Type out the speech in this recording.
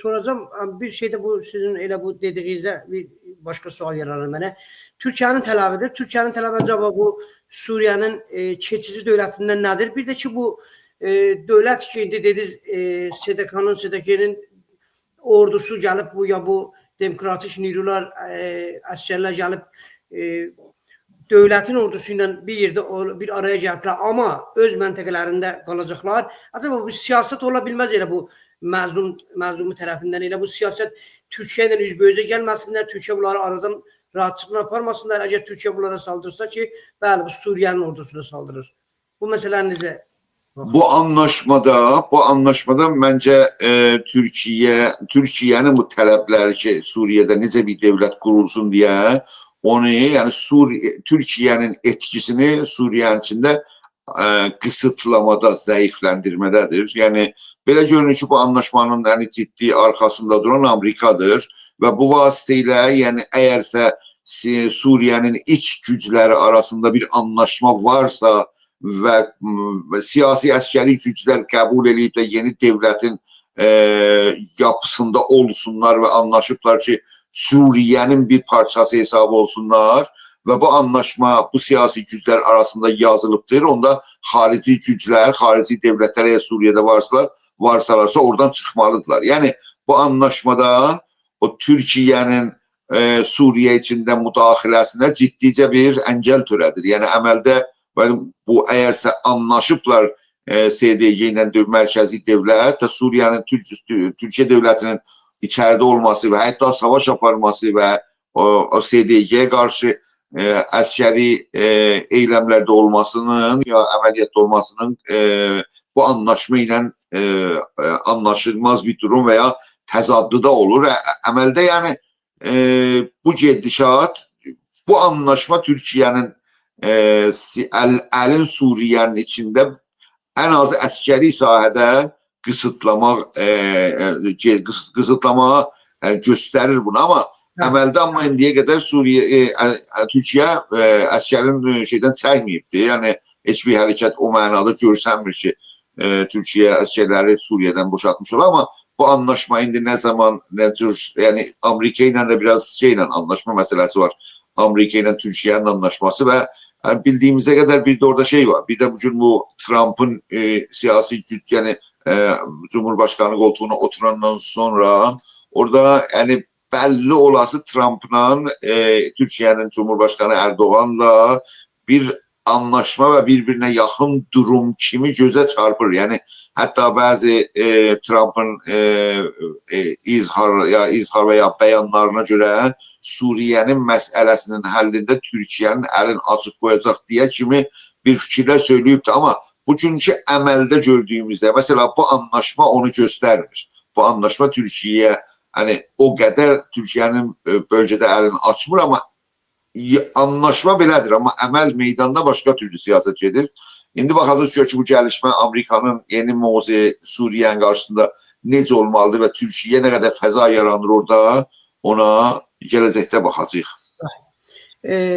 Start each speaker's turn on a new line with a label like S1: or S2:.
S1: soracağım. Bir şeyde bu sizin elə bu dediğinizde bir başka sual yaranır mənə. Türkiye'nin tələbidir. Türkiye'nin tələbi acaba bu Suriye'nin keçici dövlətindən nədir? Bir de ki bu dövlət ki dediniz SDK'nın ordusu gəlib bu ya bu demokratik nürular əsgərlər gəlib dövlətin ordusuyla bir yerdə bir araya gəliblər, amma öz məntəqələrində qalacaqlar. Acaba bu siyaset ola bilməz elə bu məzlumu tərəfindən, elə bu siyaset Türkiyə ilə üzbözə gəlməsinlər, Türkiyə bunları aradan rahatçılıqla aparmasınlar. Əgər Türkiyə bunlara saldırsa ki, bəli bu Suriye'nin ordusuna saldırır. Bu məsələnizə
S2: Bu anlaşmada bence Türkiye'nin bu talepleri ki Suriye'de necə bir devlet kurulsun diye onu yani Türkiye'nin etkisini Suriye'nin içinde kısıtlamada, zayıflendirmededir. Yani belə görünür ki bu anlaşmanın yani ciddi arkasında duran Amerika'dır ve bu vasıtayla yani eğerse Suriye'nin iç güçleri arasında bir anlaşma varsa ve siyasi askeri güçler kabul edip de yeni devletin yapısında olsunlar ve anlaşıplar ki Suriye'nin bir parçası hesabı olsunlar ve bu anlaşma bu siyasi güçler arasında yazılıptır. Onda harici güçler, harici devletler eğer Suriye'de varsalarsa oradan çıkmalıdırlar. Yani bu anlaşmada o Türkiye'nin Suriye içinde müdahilesine ciddice bir engel törədir. Yani emelde bu eğerse anlaşıplar SDG ile merkezi devlet, Suriye'nin Türkiye devletinin içeride olması ve hatta savaş aparması ve o SDG'ye karşı askeri eylemlerde olmasının ya ameliyatta olmasının bu anlaşma ile anlaşılmaz bir durum veya tezaddı da olur. Emelde yani bu gedişat, bu anlaşma Türkiye'nin əlin Suriye'nin içinde en az askeri sahədə kısıtlama gösterir bunu ama əməldə amma indiyə qədər Türkiye askərin şeydən çəkməyibdir. Yani hiçbir hərəkət o mənada görsənmir ki Türkiye askerleri Suriye'den boşaltmış olur ama bu anlaşma indi ne zaman ne tür yani Amerika ile de biraz şeyle anlaşma meselesi var. Amerika ile Türkiye'nin anlaşması ve yani bildiğimize kadar bir de orada şey var. Bir de bu Trump'ın siyasi güç yani Cumhurbaşkanı koltuğuna oturandan sonra orada yani belli olası Trump'la Türkiye'nin Cumhurbaşkanı Erdoğan'la bir anlaşma ve birbirine yakın durum kimi göze çarpır. Yani hatta bazı Trump'ın izhar veya beyanlarına göre Suriye'nin meselesinin həllində Türkiye'nin elin açık koyacak diye kimi bir fikirler söyleyipti ama bugünkü əməldə gördüğümüzde mesela bu anlaşma onu göstermir. Bu anlaşma Türkiye'ye hani o kadar Türkiye'nin bölgede elini açmır ama anlaşma belədir ama əməl meydanda başka türlü siyaset gedir. İndi baxacağız ki bu gəlişmə Amerikanın yeni mövzi Suriye'nin karşısında necə olmalıdır ve Türkiye ne kadar fəza yaranır orada ona gələcəkdə baxacağıq.